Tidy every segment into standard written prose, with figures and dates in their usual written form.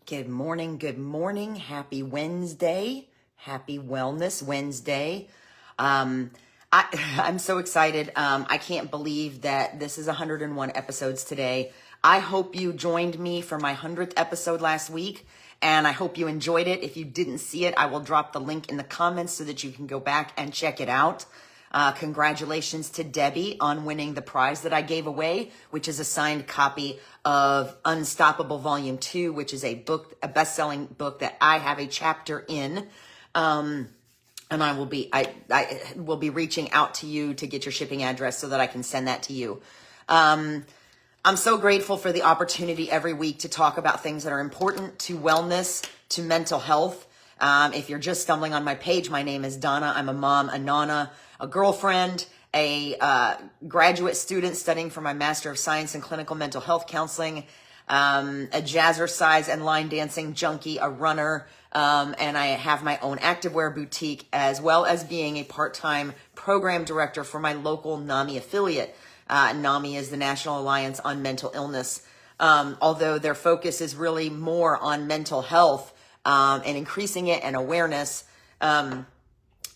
Good morning. Good morning. Happy Wednesday. Happy Wellness Wednesday. Um, I'm so excited. I can't believe that this is 101 episodes today. I hope you joined me for my 100th episode last week, and I hope you enjoyed it. If you didn't see it, I will drop the link in the comments so that you can go back and check it out. Congratulations to Debbie on winning the prize that I gave away, which is a signed copy of Unstoppable Volume 2, which is a book, a best-selling book that I have a chapter in. And I will be reaching out to you to get your shipping address so that I can send that to you. I'm so grateful for the opportunity every week to talk about things that are important to wellness, to mental health. If you're just stumbling on my page, my name is Donna. I'm a mom, a nana, a girlfriend, a graduate student studying for my Master of Science in Clinical Mental Health Counseling, a jazzercise and line dancing junkie, a runner, and I have my own activewear boutique, as well as being a part-time program director for my local NAMI affiliate. NAMI is the National Alliance on Mental Illness, although their focus is really more on mental health and increasing it and awareness.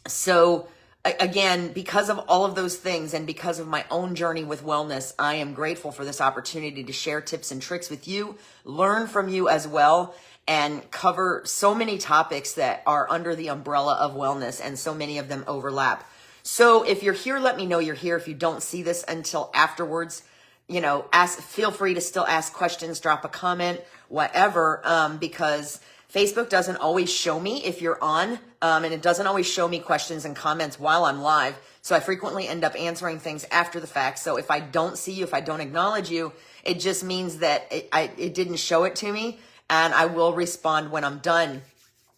So again, because of all of those things and because of my own journey with wellness, I am grateful for this opportunity to share tips and tricks with you, learn from you as well, and cover so many topics that are under the umbrella of wellness, and so many of them overlap. So if you're here, let me know you're here. If you don't see this until afterwards, feel free to still ask questions, drop a comment, whatever, because Facebook doesn't always show me if you're on, and it doesn't always show me questions and comments while I'm live. So I frequently end up answering things after the fact. So if I don't see you, if I don't acknowledge you, it just means that it didn't show it to me, and I will respond when I'm done.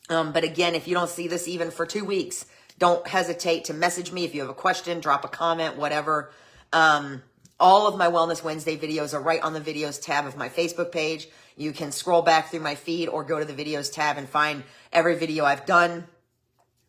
But again, if you don't see this even for 2 weeks, don't hesitate to message me. If you have a question, drop a comment, whatever. All of my Wellness Wednesday videos are right on the videos tab of my Facebook page. You can scroll back through my feed or go to the videos tab and find every video I've done.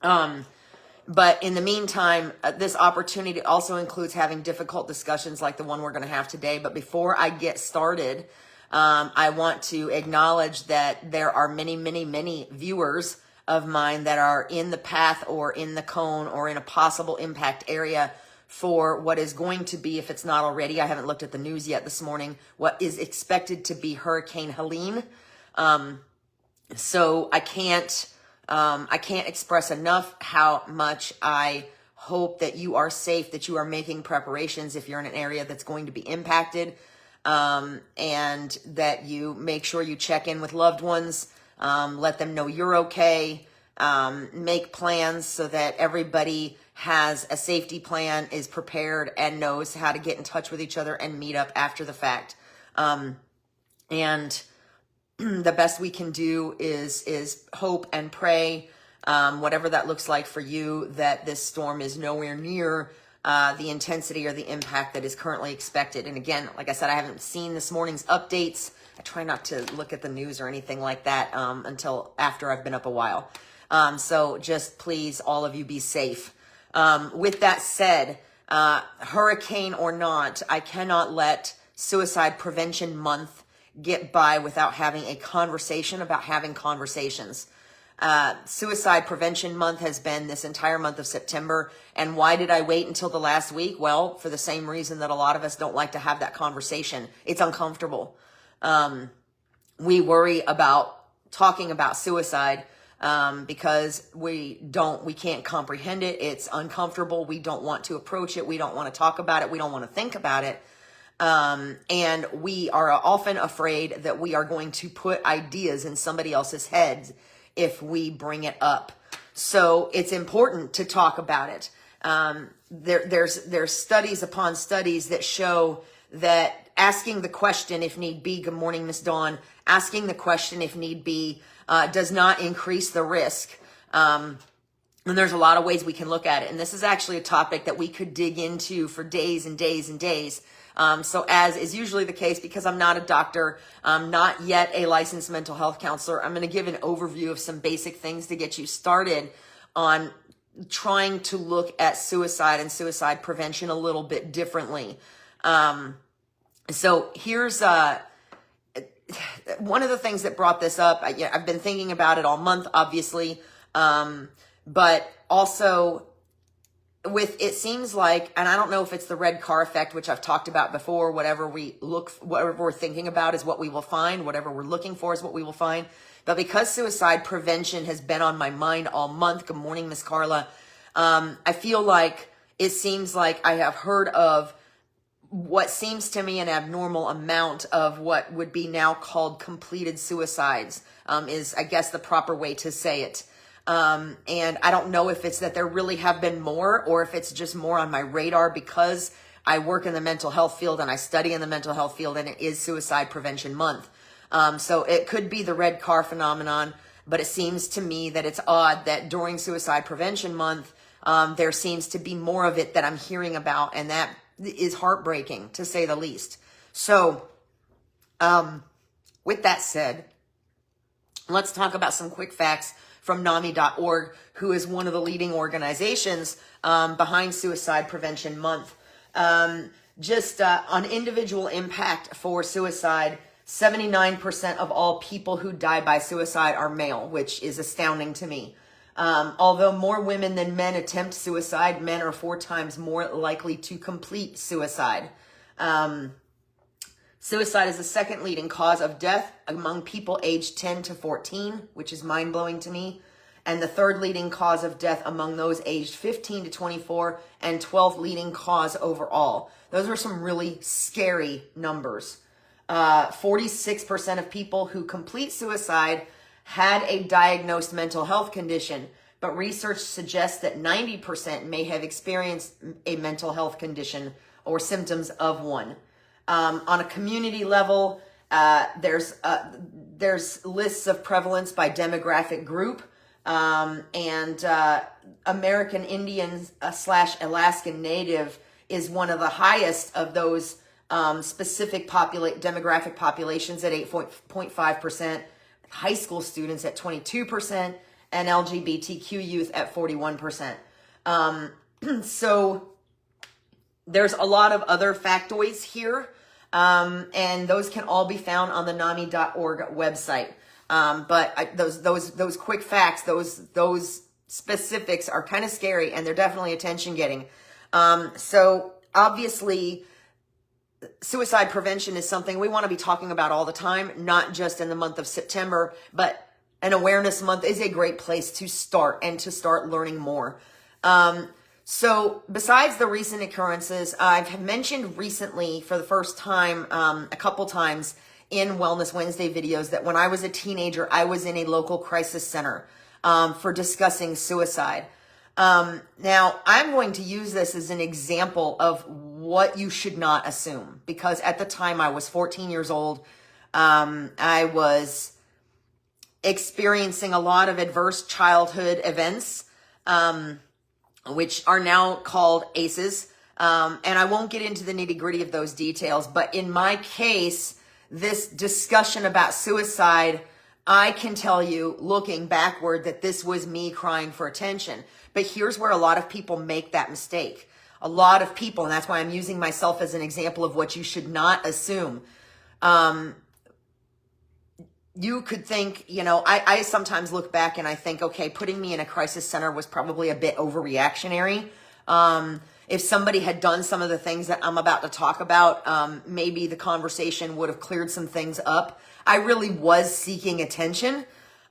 But in the meantime, this opportunity also includes having difficult discussions like the one we're going to have today. But before I get started, I want to acknowledge that there are many, many, many viewers of mine that are in the path or in the cone or in a possible impact area for what is going to be, if it's not already, I haven't looked at the news yet this morning, what is expected to be Hurricane Helene. So I can't express enough how much I hope that you are safe, that you are making preparations if you're in an area that's going to be impacted, and that you make sure you check in with loved ones, let them know you're okay, make plans so that everybody has a safety plan, is prepared, and knows how to get in touch with each other and meet up after the fact. And the best we can do is hope and pray, whatever that looks like for you, that this storm is nowhere near the intensity or the impact that is currently expected. And again, like I said, I haven't seen this morning's updates. I try not to look at the news or anything like that until after I've been up a while. So just please, all of you, be safe. With that said, hurricane or not, I cannot let Suicide Prevention Month get by without having a conversation about having conversations. Suicide Prevention Month has been this entire month of September. And why did I wait until the last week? Well, for the same reason that a lot of us don't like to have that conversation. It's uncomfortable. We worry about talking about suicide because we can't comprehend it. It's uncomfortable. We don't want to approach it. We don't want to talk about it. We don't want to think about it. And we are often afraid that we are going to put ideas in somebody else's heads if we bring it up. So it's important to talk about it. There's studies upon studies that show that asking the question, if need be, good morning, Miss Dawn, asking the question, if need be, does not increase the risk. And there's a lot of ways we can look at it. And this is actually a topic that we could dig into for days and days and days. So as is usually the case, because I'm not a doctor, not yet a licensed mental health counselor, I'm going to give an overview of some basic things to get you started on trying to look at suicide and suicide prevention a little bit differently. So here's one of the things that brought this up, I've been thinking about it all month, obviously, but also with, it seems like, and I don't know if it's the red car effect, which I've talked about before, whatever we're thinking about is what we will find, whatever we're looking for is what we will find. But because suicide prevention has been on my mind all month, good morning, Miss Carla, I feel like it seems like I have heard of what seems to me an abnormal amount of what would be now called completed suicides, is, I guess, the proper way to say it. And I don't know if it's that there really have been more, or if it's just more on my radar because I work in the mental health field and I study in the mental health field, and it is Suicide Prevention Month. So it could be the red car phenomenon, but it seems to me that it's odd that during Suicide Prevention Month, there seems to be more of it that I'm hearing about, and that is heartbreaking, to say the least. So, with that said, let's talk about some quick facts from NAMI.org, who is one of the leading organizations behind Suicide Prevention Month. On individual impact for suicide, 79% of all people who die by suicide are male, which is astounding to me. Although more women than men attempt suicide, men are 4 times more likely to complete suicide. Suicide is the second leading cause of death among people aged 10 to 14, which is mind-blowing to me. And the third leading cause of death among those aged 15 to 24, and 12th leading cause overall. Those are some really scary numbers. 46% of people who complete suicide had a diagnosed mental health condition, but research suggests that 90% may have experienced a mental health condition or symptoms of one. On a community level, there's lists of prevalence by demographic group, and American Indian / Alaskan Native is one of the highest of those specific demographic populations at 8.5%. High school students at 22%, and LGBTQ youth at 41%. So there's a lot of other factoids here, and those can all be found on the NAMI.org website. But those quick facts, those specifics are kind of scary, and they're definitely attention getting. So obviously, suicide prevention is something we want to be talking about all the time, not just in the month of September, but an awareness month is a great place to start and to start learning more. So besides the recent occurrences, I've mentioned recently for the first time, a couple times in Wellness Wednesday videos, that when I was a teenager, I was in a local crisis center for discussing suicide. Now, I'm going to use this as an example of what you should not assume, because at the time I was 14 years old. I was experiencing a lot of adverse childhood events, which are now called ACEs. And I won't get into the nitty-gritty of those details, but in my case, this discussion about suicide, I can tell you, looking backward, that this was me crying for attention. But here's where a lot of people make that mistake. A lot of people, and that's why I'm using myself as an example of what you should not assume. You could think, I sometimes look back and I think, okay, putting me in a crisis center was probably a bit overreactionary. If somebody had done some of the things that I'm about to talk about, maybe the conversation would have cleared some things up. I really was seeking attention.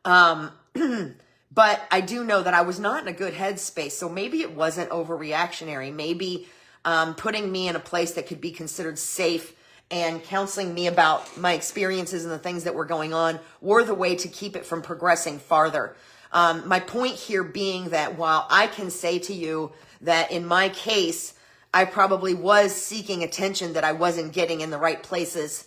But I do know that I was not in a good headspace. So maybe it wasn't overreactionary. Maybe putting me in a place that could be considered safe and counseling me about my experiences and the things that were going on were the way to keep it from progressing farther. My point here being that while I can say to you that in my case, I probably was seeking attention that I wasn't getting in the right places,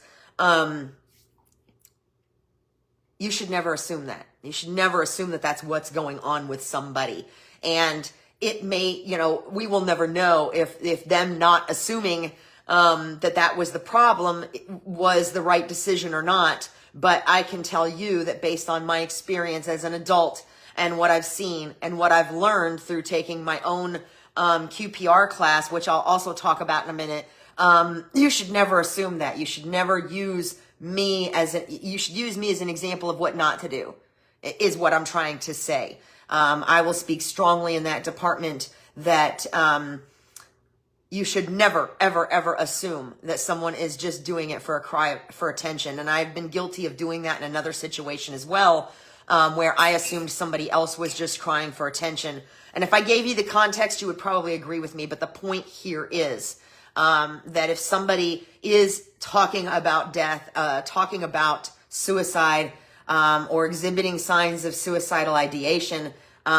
you should never assume that. You should never assume that that's what's going on with somebody. And it may, we will never know if them not assuming that was the problem was the right decision or not. But I can tell you that based on my experience as an adult and what I've seen and what I've learned through taking my own QPR class, which I'll also talk about in a minute, you should never assume that. You should never use you should use me as an example of what not to do, is what I'm trying to say. I will speak strongly in that department that you should never, ever, ever assume that someone is just doing it for a cry for attention. And I've been guilty of doing that in another situation as well, where I assumed somebody else was just crying for attention. And if I gave you the context, you would probably agree with me. But the point here is that if somebody is talking about death, talking about suicide, or exhibiting signs of suicidal ideation,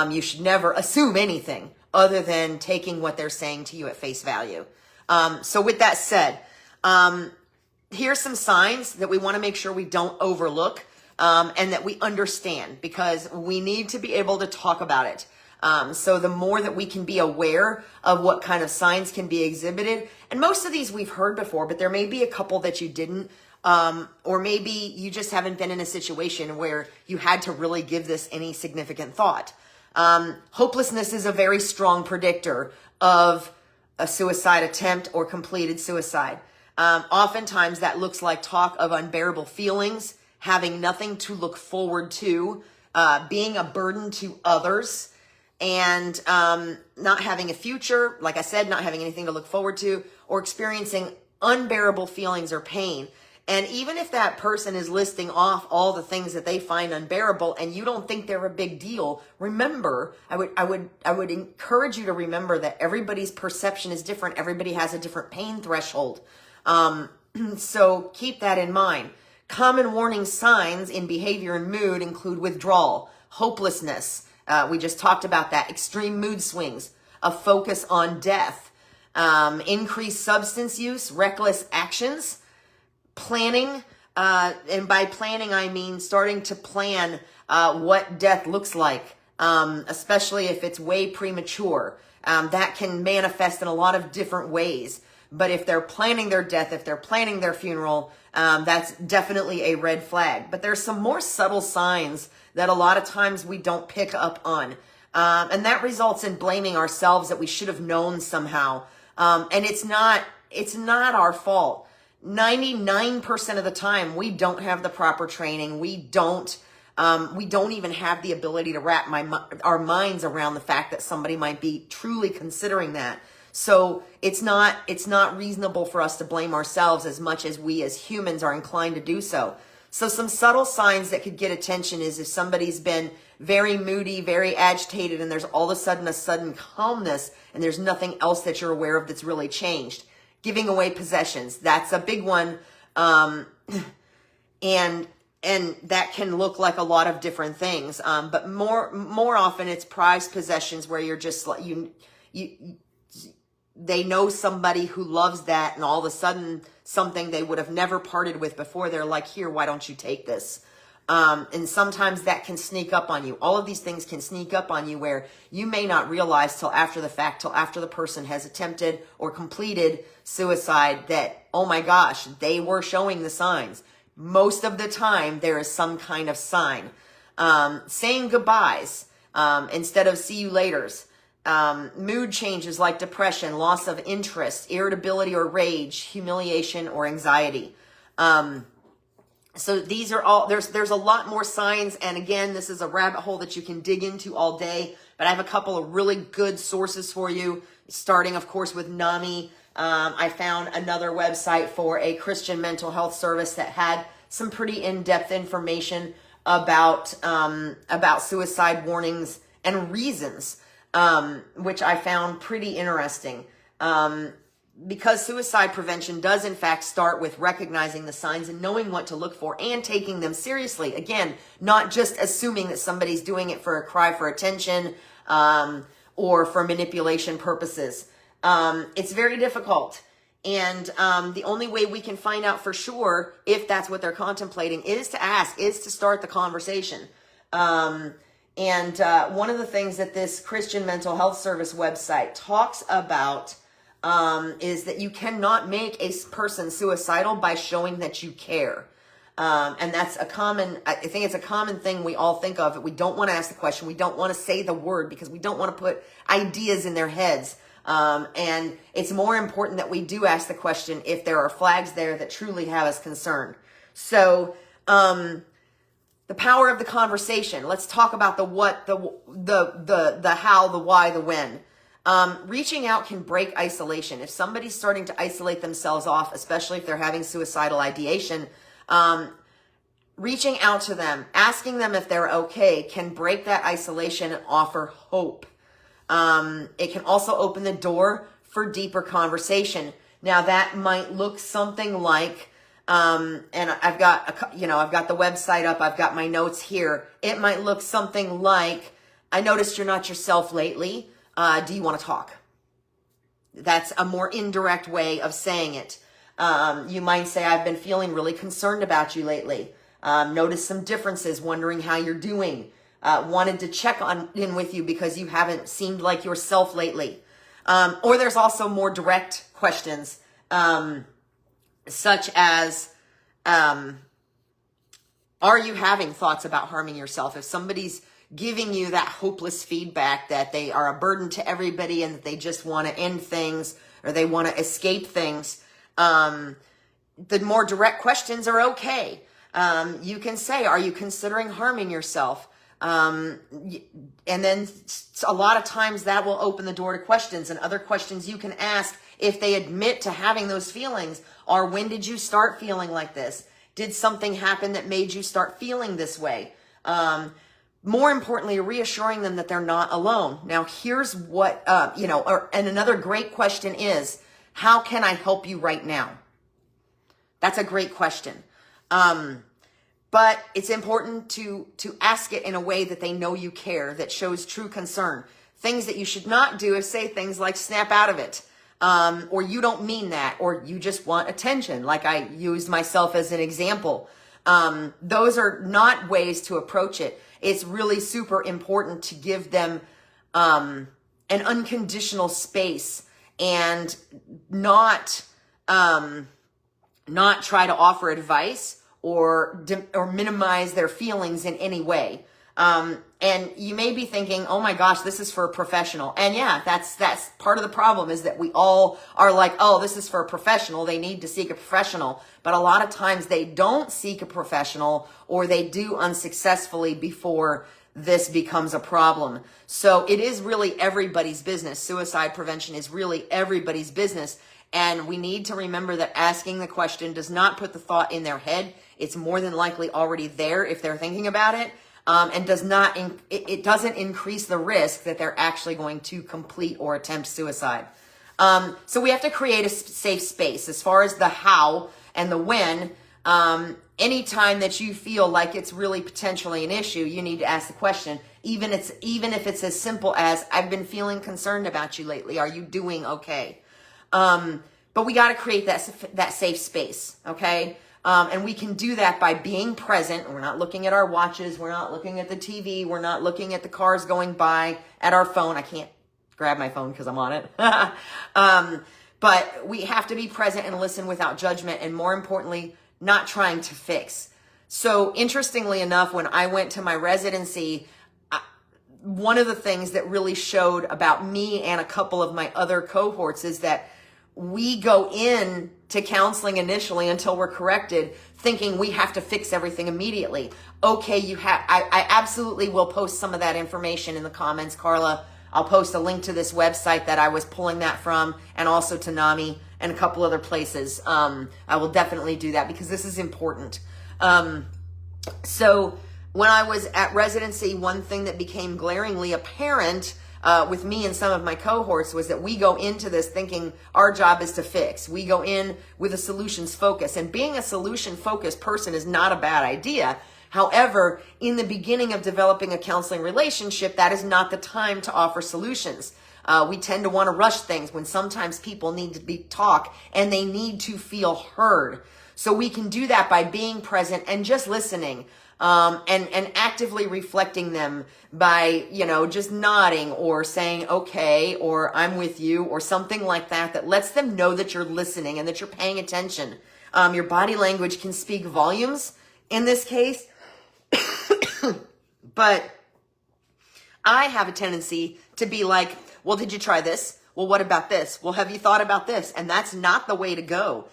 you should never assume anything other than taking what they're saying to you at face value. So with that said, here's some signs that we want to make sure we don't overlook, and that we understand, because we need to be able to talk about it. So the more that we can be aware of what kind of signs can be exhibited, and most of these we've heard before, but there may be a couple that you didn't, or maybe you just haven't been in a situation where you had to really give this any significant thought. Hopelessness is a very strong predictor of a suicide attempt or completed suicide. Oftentimes that looks like talk of unbearable feelings, having nothing to look forward to, being a burden to others, and not having a future, like I said, not having anything to look forward to, or experiencing unbearable feelings or pain. And even if that person is listing off all the things that they find unbearable and you don't think they're a big deal, remember, I would encourage you to remember that everybody's perception is different. Everybody has a different pain threshold. So keep that in mind. Common warning signs in behavior and mood include withdrawal, hopelessness. We just talked about that. Extreme mood swings, a focus on death, increased substance use, reckless actions, planning, and by planning, I mean starting to plan what death looks like, especially if it's way premature. That can manifest in a lot of different ways. But if they're planning their death, if they're planning their funeral, that's definitely a red flag. But there's some more subtle signs that a lot of times we don't pick up on. And that results in blaming ourselves that we should have known somehow. And it's not our fault. 99% of the time, we don't have the proper training. We don't even have the ability to wrap our minds around the fact that somebody might be truly considering that. So it's not reasonable for us to blame ourselves as much as we as humans are inclined to do so. So some subtle signs that could get attention is if somebody's been very moody, very agitated, and there's all of a sudden calmness, and there's nothing else that you're aware of that's really changed. Giving away possessions, that's a big one. And that can look like a lot of different things. But more often it's prized possessions where you're just like, they know somebody who loves that, and all of a sudden something they would have never parted with before, they're like, here, why don't you take this? And sometimes that can sneak up on you. All of these things can sneak up on you where you may not realize till after the fact, till after the person has attempted or completed suicide that, oh my gosh, they were showing the signs. Most of the time, there is some kind of sign. Saying goodbyes instead of see you laters. Mood changes like depression, loss of interest, irritability or rage, humiliation or anxiety. So these are all, there's a lot more signs. And again, this is a rabbit hole that you can dig into all day, but I have a couple of really good sources for you, starting of course with NAMI. I found another website for a Christian mental health service that had some pretty in-depth information about suicide warnings and reasons, which I found pretty interesting. Because suicide prevention does in fact start with recognizing the signs and knowing what to look for and taking them seriously. Again, not just assuming that somebody's doing it for a cry for attention, or for manipulation purposes. It's very difficult. And the only way we can find out for sure if that's what they're contemplating is to ask, is to start the conversation. And one of the things that this Christian mental health service website talks about is that you cannot make a person suicidal by showing that you care. And that's I think it's a common thing we all think of. We don't want to ask the question. We don't want to say the word because we don't want to put ideas in their heads. And it's more important that we do ask the question if there are flags there that truly have us concerned. So, the power of the conversation. Let's talk about the what, the how, the why, the when. Reaching out can break isolation. If somebody's starting to isolate themselves off, especially if they're having suicidal ideation, reaching out to them, asking them if they're okay, can break that isolation and offer hope. It can also open the door for deeper conversation. Now that might look something like, and I've got the website up, I've got my notes here. It might look something like, I noticed you're not yourself lately. Do you want to talk? That's a more indirect way of saying it. You might say, I've been feeling really concerned about you lately. Noticed some differences, wondering how you're doing. Wanted to check in with you because you haven't seemed like yourself lately. Or there's also more direct questions, such as, are you having thoughts about harming yourself? If somebody's giving you that hopeless feedback that they are a burden to everybody and that they just want to end things or they want to escape things, the more direct questions are okay. You can say, are you considering harming yourself? And then a lot of times that will open the door to questions, and other questions you can ask if they admit to having those feelings are, when did you start feeling like this? Did something happen that made you start feeling this way? More importantly, reassuring them that they're not alone. Now, here's what, and another great question is, how can I help you right now? That's a great question. But it's important to ask it in a way that they know you care, that shows true concern. Things that you should not do is say things like snap out of it, or you don't mean that, or you just want attention, like I used myself as an example. Those are not ways to approach it. It's really super important to give them an unconditional space and not try to offer advice or minimize their feelings in any way. And you may be thinking, oh my gosh, this is for a professional. And yeah, that's part of the problem, is that we all are like, oh, this is for a professional. They need to seek a professional. But a lot of times they don't seek a professional, or they do unsuccessfully before this becomes a problem. So it is really everybody's business. Suicide prevention is really everybody's business. And we need to remember that asking the question does not put the thought in their head. It's more than likely already there if they're thinking about it. And it doesn't increase the risk that they're actually going to complete or attempt suicide. So we have to create a safe space. As far as the how and the when, anytime that you feel like it's really potentially an issue, you need to ask the question, even if it's as simple as, I've been feeling concerned about you lately. Are you doing okay? But we got to create that safe space, okay? And we can do that by being present. We're not looking at our watches. We're not looking at the TV. We're not looking at the cars going by, at our phone. I can't grab my phone because I'm on it. But we have to be present and listen without judgment, and more importantly, not trying to fix. So interestingly enough, when I went to my residency, one of the things that really showed about me and a couple of my other cohorts is that we go in to counseling initially until we're corrected, thinking we have to fix everything immediately. Okay, I absolutely will post some of that information in the comments, Carla. I'll post a link to this website that I was pulling that from, and also to NAMI and a couple other places. I will definitely do that because this is important. So when I was at residency, one thing that became glaringly apparent with me and some of my cohorts was that we go into this thinking our job is to fix. We go in with a solutions focus, and being a solution focused person is not a bad idea. However, in the beginning of developing a counseling relationship, that is not the time to offer solutions. We tend to want to rush things when sometimes people need to talk and they need to feel heard. So we can do that by being present and just listening. And actively reflecting them by, just nodding or saying, okay, or I'm with you, or something like that lets them know that you're listening and that you're paying attention. Your body language can speak volumes in this case, but I have a tendency to be like, well, did you try this? Well, what about this? Well, have you thought about this? And that's not the way to go.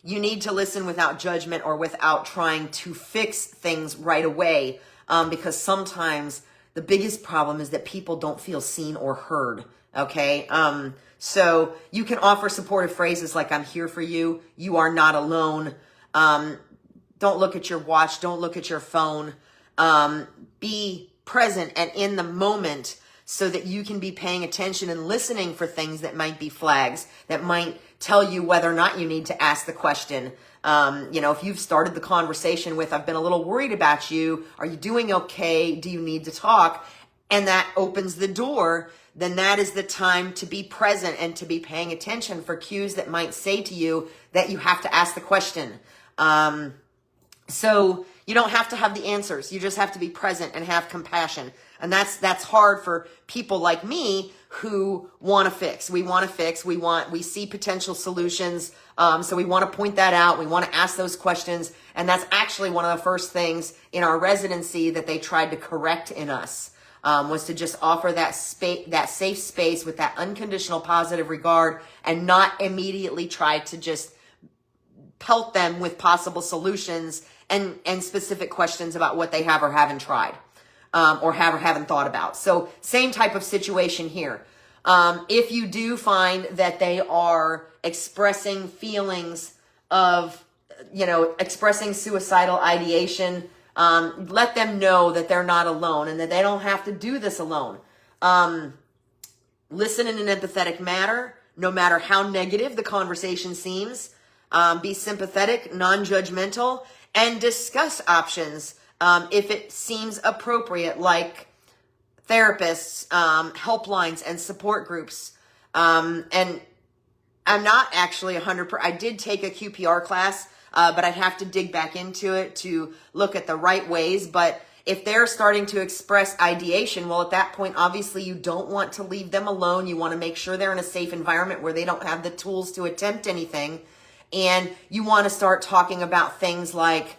you need to listen without judgment or without trying to fix things right away, because sometimes the biggest problem is that people don't feel seen or heard. Okay. So you can offer supportive phrases like, I'm here for you. You are not alone. Don't look at your watch. Don't look at your phone. Be present and in the moment so that you can be paying attention and listening for things that might be flags, that might tell you whether or not you need to ask the question. If you've started the conversation with, I've been a little worried about you. Are you doing okay? Do you need to talk? And that opens the door, then that is the time to be present and to be paying attention for cues that might say to you that you have to ask the question. So you don't have to have the answers. You just have to be present and have compassion. And that's hard for people like me who want to fix. We want to fix. We see potential solutions. So we want to point that out. We want to ask those questions. And that's actually one of the first things in our residency that they tried to correct in us. Was to just offer that safe space with that unconditional positive regard and not immediately try to just pelt them with possible solutions and specific questions about what they have or haven't tried, or have or haven't thought about. So same type of situation here. If you do find that they are expressing feelings of, expressing suicidal ideation, let them know that they're not alone and that they don't have to do this alone. Listen in an empathetic manner, no matter how negative the conversation seems. Be sympathetic, non-judgmental, and discuss options if it seems appropriate, like therapists, helplines, and support groups. And I'm not actually 100%. I did take a QPR class, but I'd have to dig back into it to look at the right ways. But if they're starting to express ideation, well, at that point, obviously, you don't want to leave them alone. You want to make sure they're in a safe environment where they don't have the tools to attempt anything. And you want to start talking about things like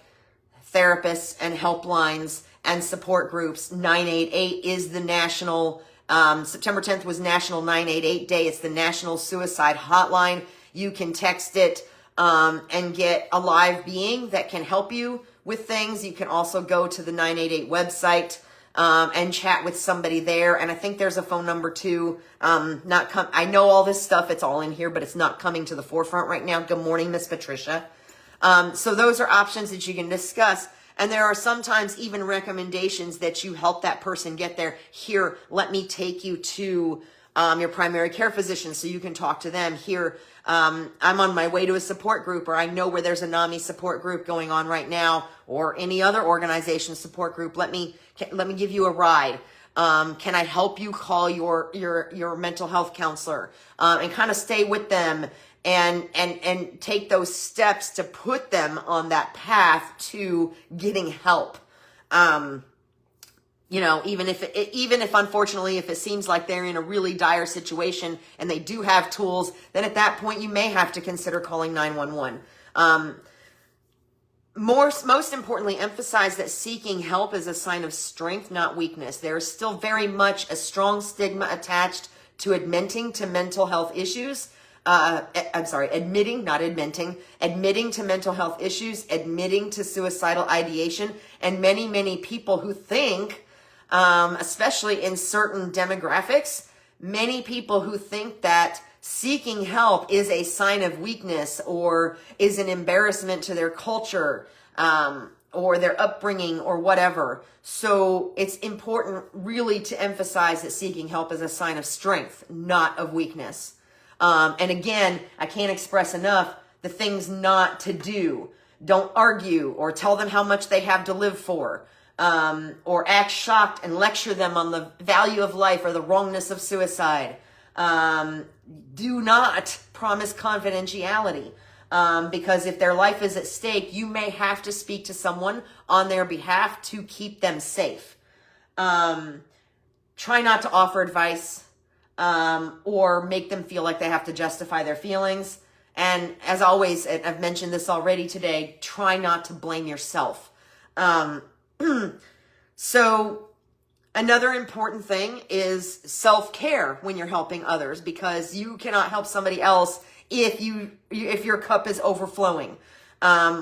therapists and helplines and support groups. 988 is the national, September 10th was National 988 Day. It's the National Suicide Hotline. You can text it and get a live being that can help you with things. You can also go to the 988 website and chat with somebody there. And I think there's a phone number too. I know all this stuff, it's all in here, but it's not coming to the forefront right now. Good morning, Miss Patricia. So those are options that you can discuss. And there are sometimes even recommendations that you help that person get there. Here, let me take you to your primary care physician so you can talk to them. Here, I'm on my way to a support group, or I know where there's a NAMI support group going on right now, or any other organization support group. Let me give you a ride. Can I help you call your mental health counselor, and kind of stay with them and take those steps to put them on that path to getting help. Even if unfortunately, if it seems like they're in a really dire situation and they do have tools, then at that point you may have to consider calling 911. Most importantly, emphasize that seeking help is a sign of strength, not weakness. There is still very much a strong stigma attached to admitting to mental health issues. Admitting to mental health issues, admitting to suicidal ideation, and many, many people who think, especially in certain demographics, many people who think that seeking help is a sign of weakness or is an embarrassment to their culture, or their upbringing or whatever. So it's important really to emphasize that seeking help is a sign of strength, not of weakness. And again, I can't express enough the things not to do. Don't argue or tell them how much they have to live for, or act shocked and lecture them on the value of life or the wrongness of suicide. Do not promise confidentiality, because if their life is at stake, you may have to speak to someone on their behalf to keep them safe. Try not to offer advice, or make them feel like they have to justify their feelings. And as always, and I've mentioned this already today, try not to blame yourself. So another important thing is self-care when you're helping others, because you cannot help somebody else if your cup is overflowing.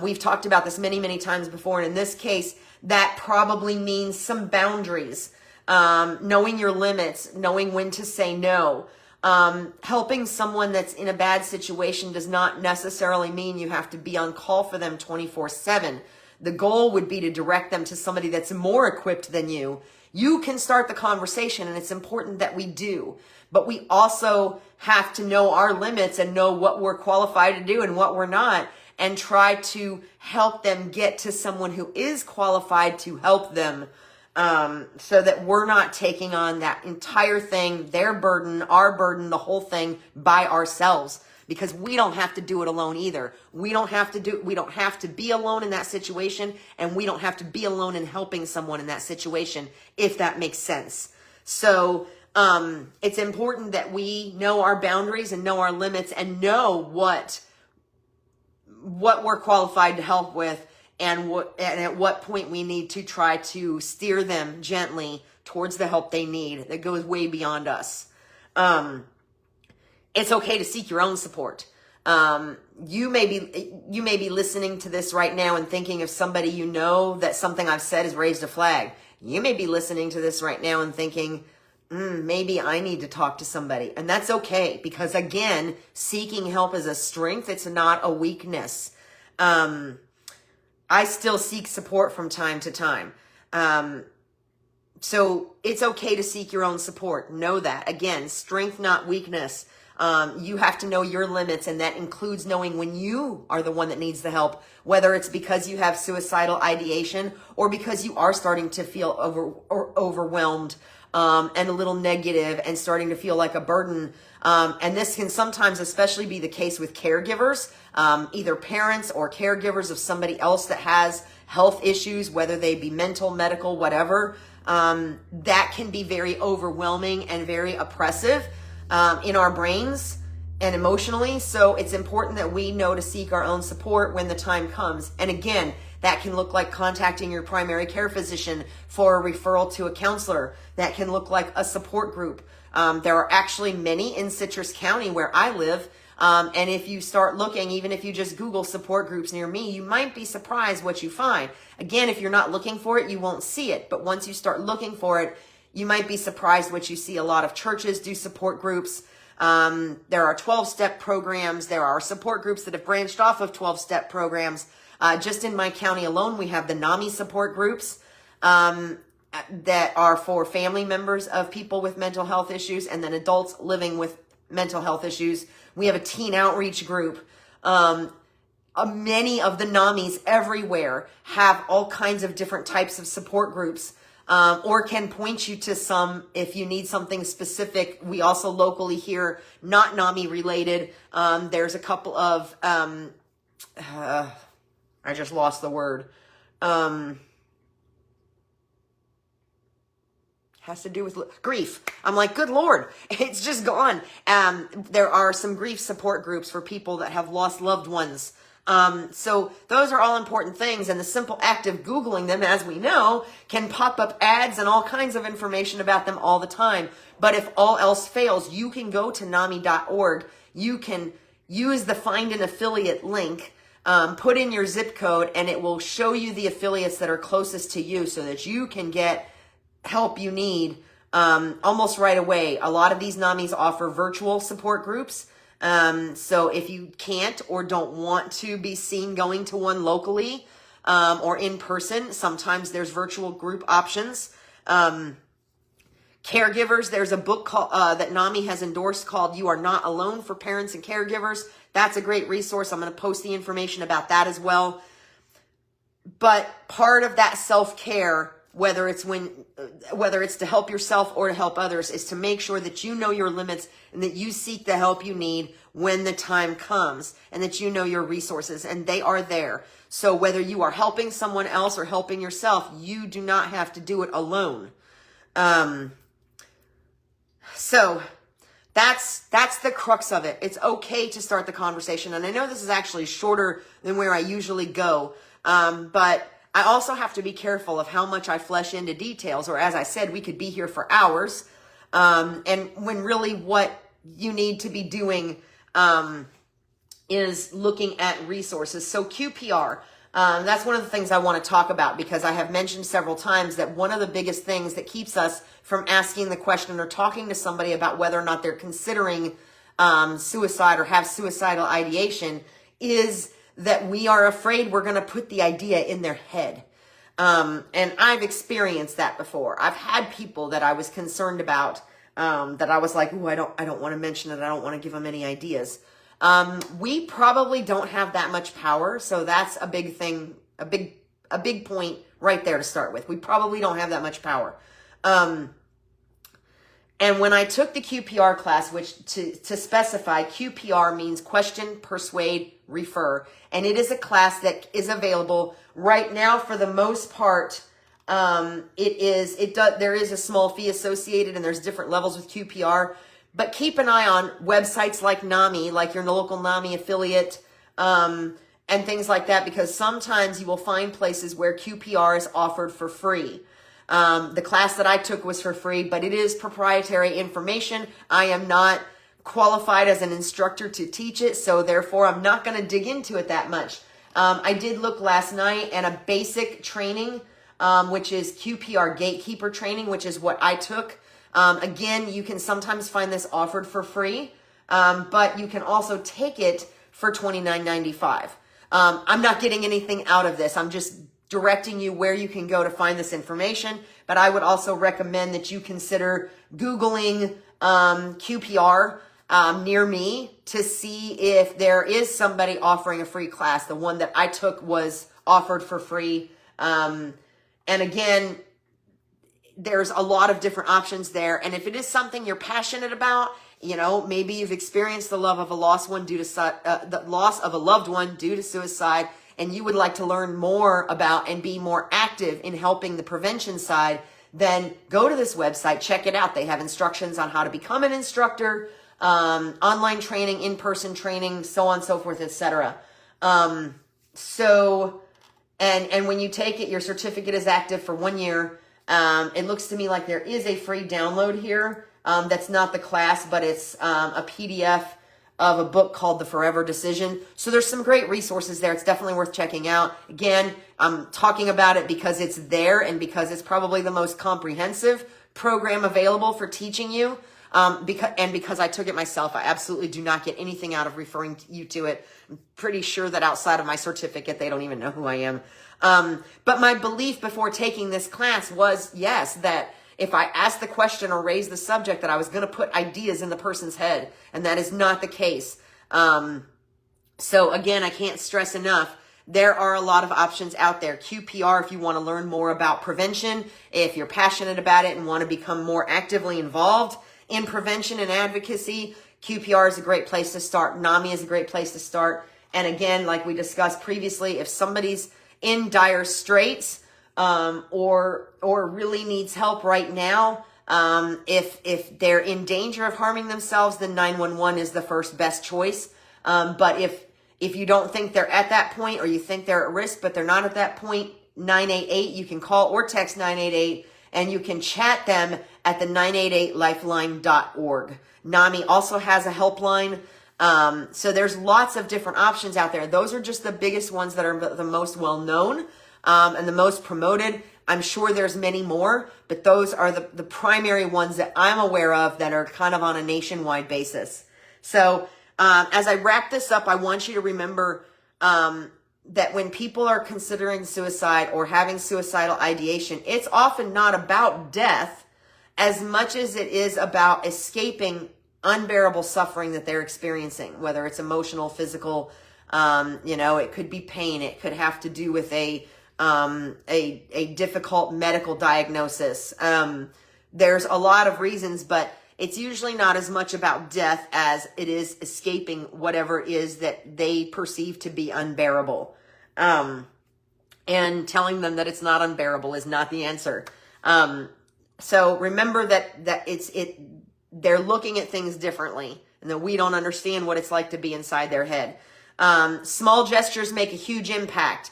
We've talked about this many, many times before. And in this case, that probably means some boundaries, knowing your limits, knowing when to say no. Helping someone that's in a bad situation does not necessarily mean you have to be on call for them 24/7. The goal would be to direct them to somebody that's more equipped than you. You can start the conversation, and it's important that we do. But we also have to know our limits and know what we're qualified to do and what we're not, and try to help them get to someone who is qualified to help them, so that we're not taking on that entire thing, their burden, our burden, the whole thing by ourselves. Because we don't have to do it alone either. We don't have to be alone in that situation, and we don't have to be alone in helping someone in that situation, if that makes sense. So it's important that we know our boundaries and know our limits and know what we're qualified to help with, and at what point we need to try to steer them gently towards the help they need that goes way beyond us. It's okay to seek your own support. You may be listening to this right now and thinking of somebody you know that something I've said has raised a flag. You may be listening to this right now and thinking, maybe I need to talk to somebody. And that's okay, because again, seeking help is a strength. It's not a weakness. I still seek support from time to time. So it's okay to seek your own support. Know that. Again, strength, not weakness. You have to know your limits, and that includes knowing when you are the one that needs the help, whether it's because you have suicidal ideation or because you are starting to feel overwhelmed and a little negative and starting to feel like a burden. And this can sometimes especially be the case with caregivers, either parents or caregivers of somebody else that has health issues, whether they be mental, medical, whatever. That can be very overwhelming and very oppressive in our brains and emotionally. So it's important that we know to seek our own support when the time comes. And again, that can look like contacting your primary care physician for a referral to a counselor. That can look like a support group. There are actually many in Citrus County where I live. And if you start looking, even if you just Google support groups near me, you might be surprised what you find. Again, if you're not looking for it, you won't see it. But once you start looking for it, you might be surprised what you see. A lot of churches do support groups. There are 12-step programs. There are support groups that have branched off of 12-step programs. Just in my county alone, we have the NAMI support groups that are for family members of people with mental health issues and then adults living with mental health issues. We have a teen outreach group. Many of the NAMIs everywhere have all kinds of different types of support groups. Or can point you to some if you need something specific. We also locally here, not NAMI related, there's a couple of, I just lost the word, has to do with grief. I'm like, good Lord, it's just gone. There are some grief support groups for people that have lost loved ones. So those are all important things, and the simple act of Googling them, as we know, can pop up ads and all kinds of information about them all the time. But if all else fails, you can go to NAMI.org. You can use the Find an Affiliate link, put in your zip code, and it will show you the affiliates that are closest to you so that you can get help you need almost right away. A lot of these NAMIs offer virtual support groups. So if you can't or don't want to be seen going to one locally, or in person, sometimes there's virtual group options. Caregivers, there's a book called, that NAMI has endorsed called You Are Not Alone for Parents and Caregivers. That's a great resource. I'm going to post the information about that as well. But part of that self-care, whether it's to help yourself or to help others, is to make sure that you know your limits and that you seek the help you need when the time comes, and that you know your resources, and they are there. So whether you are helping someone else or helping yourself, you do not have to do it alone. So that's the crux of it. It's okay to start the conversation. And I know this is actually shorter than where I usually go. But I also have to be careful of how much I flesh into details, or as I said, we could be here for hours. And when really what you need to be doing, is looking at resources. So QPR, that's one of the things I want to talk about, because I have mentioned several times that one of the biggest things that keeps us from asking the question or talking to somebody about whether or not they're considering suicide or have suicidal ideation is that we are afraid we're going to put the idea in their head. And I've experienced that before. I've had people that I was concerned about, that I was like, ooh, I don't want to mention it. I don't want to give them any ideas. We probably don't have that much power. So that's a big thing, a big point right there to start with. We probably don't have that much power. And when I took the QPR class, which to specify, QPR means question, persuade, refer. And it is a class that is available right now for the most part. There is a small fee associated, and there's different levels with QPR. But keep an eye on websites like NAMI, like your local NAMI affiliate, and things like that, because sometimes you will find places where QPR is offered for free. The class that I took was for free, but it is proprietary information. I am not qualified as an instructor to teach it, so therefore I'm not going to dig into it that much. I did look last night, and a basic training, which is QPR Gatekeeper training, which is what I took. Again, you can sometimes find this offered for free, but you can also take it for $29.95. I'm not getting anything out of this. I'm just directing you where you can go to find this information, but I would also recommend that you consider Googling QPR near me to see if there is somebody offering a free class. The one that I took was offered for free. And again, there's a lot of different options there. And if it is something you're passionate about, you know, maybe you've experienced the loss of a loved one due to suicide, and you would like to learn more about and be more active in helping the prevention side, then go to this website, check it out. They have instructions on how to become an instructor, online training, in-person training, so on and so forth, etc. And when you take it, your certificate is active for 1 year. It looks to me like there is a free download here. That's not the class, but it's a PDF of a book called The Forever Decision. So there's some great resources there. It's definitely worth checking out. Again, I'm talking about it because it's there and because it's probably the most comprehensive program available for teaching you. Because I took it myself, I absolutely do not get anything out of referring you to it. I'm pretty sure that outside of my certificate, they don't even know who I am. But my belief before taking this class was, yes, that if I asked the question or raised the subject, that I was going to put ideas in the person's head, and that is not the case. So again, I can't stress enough, there are a lot of options out there. QPR, if you want to learn more about prevention, if you're passionate about it and want to become more actively involved in prevention and advocacy, QPR is a great place to start. NAMI is a great place to start. And again, like we discussed previously, if somebody's in dire straits, or really needs help right now, if they're in danger of harming themselves, then 911 is the first best choice. But if you don't think they're at that point, or you think they're at risk, but they're not at that point, 988, you can call or text 988, and you can chat them at the 988lifeline.org. NAMI also has a helpline. So there's lots of different options out there. Those are just the biggest ones that are the most well-known, and the most promoted. I'm sure there's many more, but those are the primary ones that I'm aware of that are kind of on a nationwide basis. So as I wrap this up, I want you to remember that when people are considering suicide or having suicidal ideation, it's often not about death as much as it is about escaping unbearable suffering that they're experiencing, whether it's emotional, physical, it could be pain. It could have to do with a difficult medical diagnosis. There's a lot of reasons, but it's usually not as much about death as it is escaping whatever it is that they perceive to be unbearable. And telling them that it's not unbearable is not the answer. So remember that they're looking at things differently, and that we don't understand what it's like to be inside their head. Small gestures make a huge impact.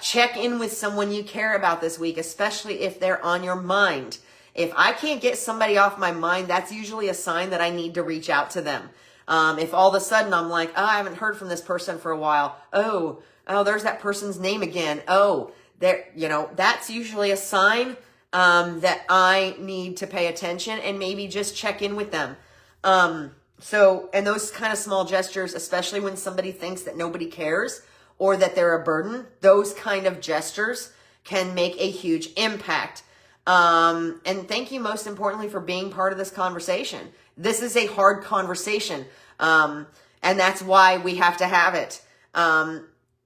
Check in with someone you care about this week, especially if they're on your mind. If I can't get somebody off my mind, that's usually a sign that I need to reach out to them. If all of a sudden I'm like, oh, I haven't heard from this person for a while. Oh, there's that person's name again. Oh, there, that's usually a sign that I need to pay attention and maybe just check in with them. And those kind of small gestures, especially when somebody thinks that nobody cares or that they're a burden, those kind of gestures can make a huge impact. And thank you most importantly for being part of this conversation. This is a hard conversation. And that's why we have to have it.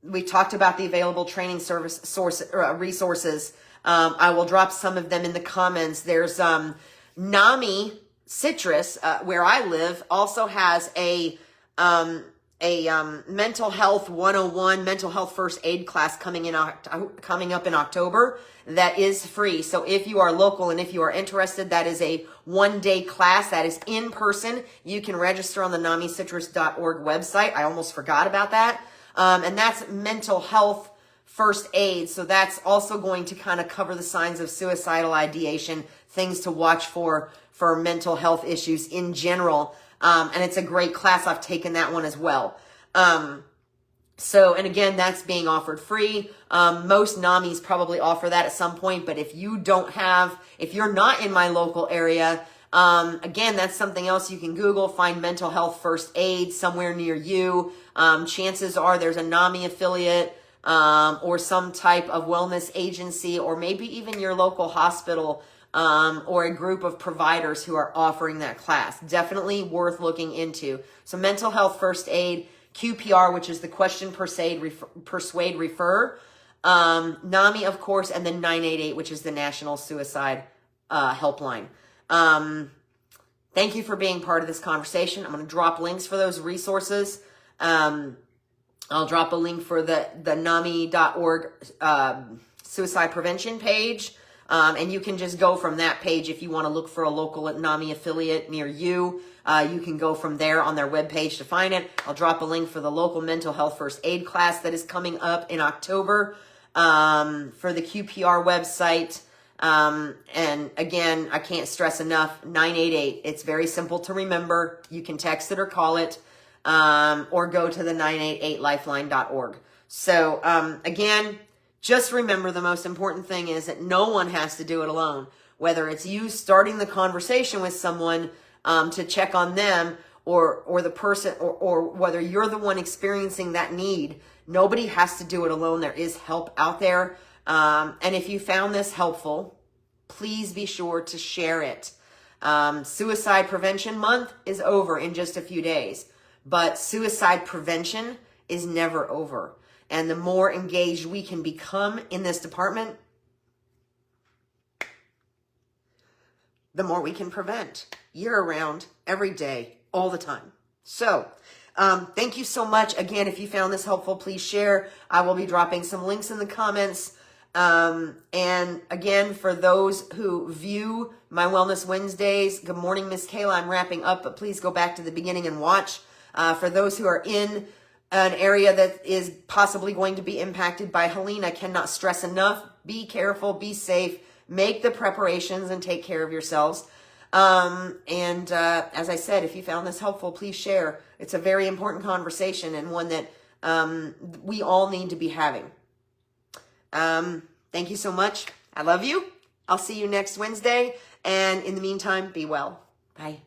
We talked about the available training resources. I will drop some of them in the comments. There's, NAMI Citrus, where I live, also has a mental health 101 mental health first aid class coming up in October that is free. So if you are local and if you are interested, that is a 1-day class that is in person. You can register on the NAMICitrus.org website. I almost forgot about that. And that's mental health first aid. So that's also going to kind of cover the signs of suicidal ideation, things to watch for mental health issues in general. And it's a great class. I've taken that one as well. And again, that's being offered free. Most NAMIs probably offer that at some point, but if you're not in my local area, again, that's something else you can Google, find mental health first aid somewhere near you. Chances are there's a NAMI affiliate, or some type of wellness agency, or maybe even your local hospital, or a group of providers who are offering that class. Definitely worth looking into. So mental health first aid, QPR, which is the question, persuade, refer, NAMI, of course, and then 988, which is the National Suicide Helpline. Thank you for being part of this conversation. I'm going to drop links for those resources. I'll drop a link for the NAMI.org suicide prevention page. And you can just go from that page if you want to look for a local NAMI affiliate near you. You can go from there on their webpage to find it. I'll drop a link for the local mental health first aid class that is coming up in October, for the QPR website. And again, I can't stress enough, 988. It's very simple to remember. You can text it or call it, or go to the 988lifeline.org. So, again, just remember the most important thing is that no one has to do it alone. Whether it's you starting the conversation with someone to check on them, or the person, or whether you're the one experiencing that need, nobody has to do it alone. There is help out there. And if you found this helpful, please be sure to share it. Suicide Prevention Month is over in just a few days, but suicide prevention is never over. And the more engaged we can become in this department, the more we can prevent year-round, every day, all the time. So, thank you so much. Again, if you found this helpful, please share. I will be dropping some links in the comments. And again, for those who view my Wellness Wednesdays, good morning, Miss Kayla. I'm wrapping up, but please go back to the beginning and watch. For those who are in an area that is possibly going to be impacted by Helene, I cannot stress enough, be careful, be safe, make the preparations, and take care of yourselves. As I said, if you found this helpful, please share. It's a very important conversation and one that we all need to be having. Thank you so much. I love you. I'll see you next Wednesday. And in the meantime, be well. Bye.